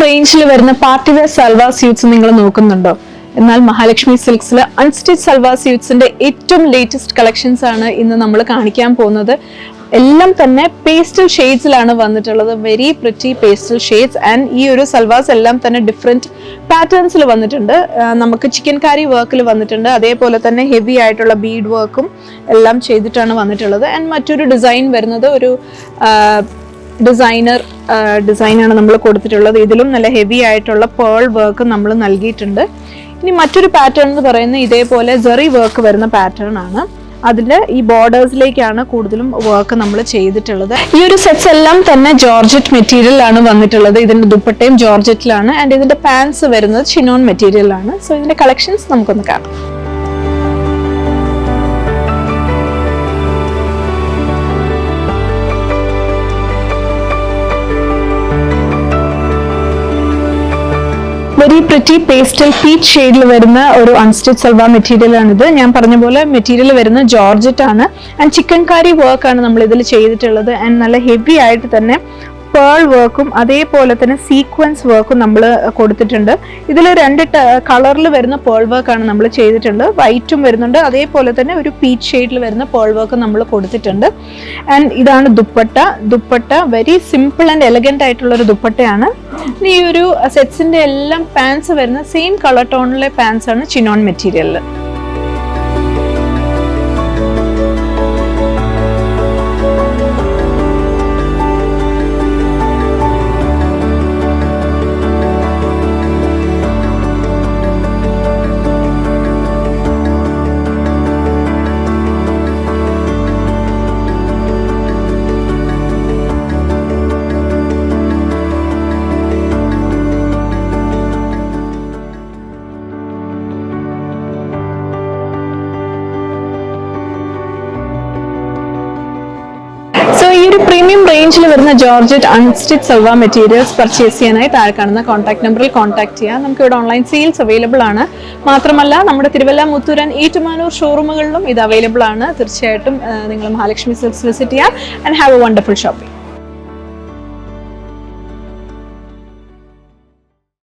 റേഞ്ചിൽ വരുന്ന party wear salwar suites നിങ്ങൾ നോക്കുന്നുണ്ടോ? എന്നാൽ മഹാലക്ഷ്മി സിൽക്സിൽ അൺസ്റ്റിച്ച് സൽവാർ സ്യൂട്ട്സിന്റെ ഏറ്റവും ലേറ്റസ്റ്റ് കളക്ഷൻസ് ആണ് ഇന്ന് നമ്മൾ കാണിക്കാൻ പോകുന്നത്. എല്ലാം തന്നെ പേസ്റ്റൽ ഷെയ്ഡ്സിലാണ് വന്നിട്ടുള്ളത്. Very pretty pastel shades. And ഈ ഒരു സൽവാർസ് എല്ലാം തന്നെ ഡിഫറെന്റ് പാറ്റേൺസിൽ വന്നിട്ടുണ്ട്. നമുക്ക് ചിക്കൻ കാരി വർക്കിൽ വന്നിട്ടുണ്ട്, അതേപോലെ തന്നെ ഹെവി ആയിട്ടുള്ള ബീഡ് വർക്കും എല്ലാം ചെയ്തിട്ടാണ് വന്നിട്ടുള്ളത്. ആൻഡ് മറ്റൊരു ഡിസൈൻ വരുന്നത് ഒരു ഡിസൈനാണ് നമ്മൾ കൊടുത്തിട്ടുള്ളത്. ഇതിലും നല്ല ഹെവി ആയിട്ടുള്ള പേൾ വർക്ക് നമ്മൾ നൽകിയിട്ടുണ്ട്. ഇനി മറ്റൊരു പാറ്റേൺ എന്ന് പറയുന്നത് ഇതേപോലെ ജെറി വർക്ക് വരുന്ന പാറ്റേൺ ആണ്. അതിൽ ഈ ബോർഡേഴ്സിലേക്കാണ് കൂടുതലും വർക്ക് നമ്മൾ ചെയ്തിട്ടുള്ളത്. ഈ ഒരു സെറ്റ്സ് എല്ലാം തന്നെ ജോർജറ്റ് മെറ്റീരിയലാണ് വന്നിട്ടുള്ളത്. ഇതിന്റെ ദുപ്പട്ടയും ജോർജറ്റിലാണ്. ആൻഡ് ഇതിന്റെ പാൻസ് വരുന്നത് ചിനോൺ മെറ്റീരിയലാണ്. സോ ഇതിന്റെ കളക്ഷൻസ് നമുക്കൊന്ന് കാണാം. വെരി പ്രിറ്റി പേസ്റ്റൽ പീച്ച് ഷെയ്ഡിൽ വരുന്ന ഒരു അൺസ്റ്റിച്ച് സൽവാർ മെറ്റീരിയൽ ആണിത്. ഞാൻ പറഞ്ഞ പോലെ മെറ്റീരിയൽ വരുന്ന ജോർജറ്റ് ആണ്. ആൻഡ് ചിക്കൻ കാരി വർക്ക് ആണ് നമ്മൾ ഇതിൽ ചെയ്തിട്ടുള്ളത്. ആൻഡ് നല്ല ഹെവി ആയിട്ട് തന്നെ പേൾ വർക്കും അതേപോലെ തന്നെ സീക്വൻസ് വർക്കും നമ്മൾ കൊടുത്തിട്ടുണ്ട്. ഇതിൽ രണ്ട് കളറിൽ വരുന്ന പേൾ വർക്കാണ് നമ്മൾ ചെയ്തിട്ടുണ്ട്. വൈറ്റും വരുന്നുണ്ട്, അതേപോലെ തന്നെ ഒരു പീച്ച് ഷെയ്ഡിൽ വരുന്ന പേൾ വർക്ക് നമ്മൾ കൊടുത്തിട്ടുണ്ട്. ആൻഡ് ഇതാണ് dupatta very simple and elegant ആയിട്ടുള്ള ഒരു ദുപ്പട്ടയാണ്. ഈ ഒരു സെറ്റ്സിന്റെ എല്ലാം പാൻസ് വരുന്ന സെയിം കളർ ടോണിലെ പാൻസ് ആണ് ചിനോൺ മെറ്റീരിയലിൽ. ഈ ഒരു പ്രീമിയം റേഞ്ചിൽ വരുന്ന georgette unstitch salwar materials purchase ചെയ്യാനായി താഴെ കാണുന്ന കോൺടാക്ട് നമ്പറിൽ കോൺടാക്ട് ചെയ്യാം. നമുക്ക് ഇവിടെ ഓൺലൈൻ സെയിൽസ് അവൈലബിൾ ആണ്. മാത്രമല്ല നമ്മുടെ തിരുവല്ല, മുത്തൂർ ആൻഡ് ഏറ്റുമാനൂർ ഷോറൂമുകളിലും ഇത് അവൈലബിൾ ആണ്. തീർച്ചയായിട്ടും നിങ്ങൾ മഹാലക്ഷ്മി സിൽക്സ് വിസിറ്റ് ചെയ്യാം. And have A wonderful shopping.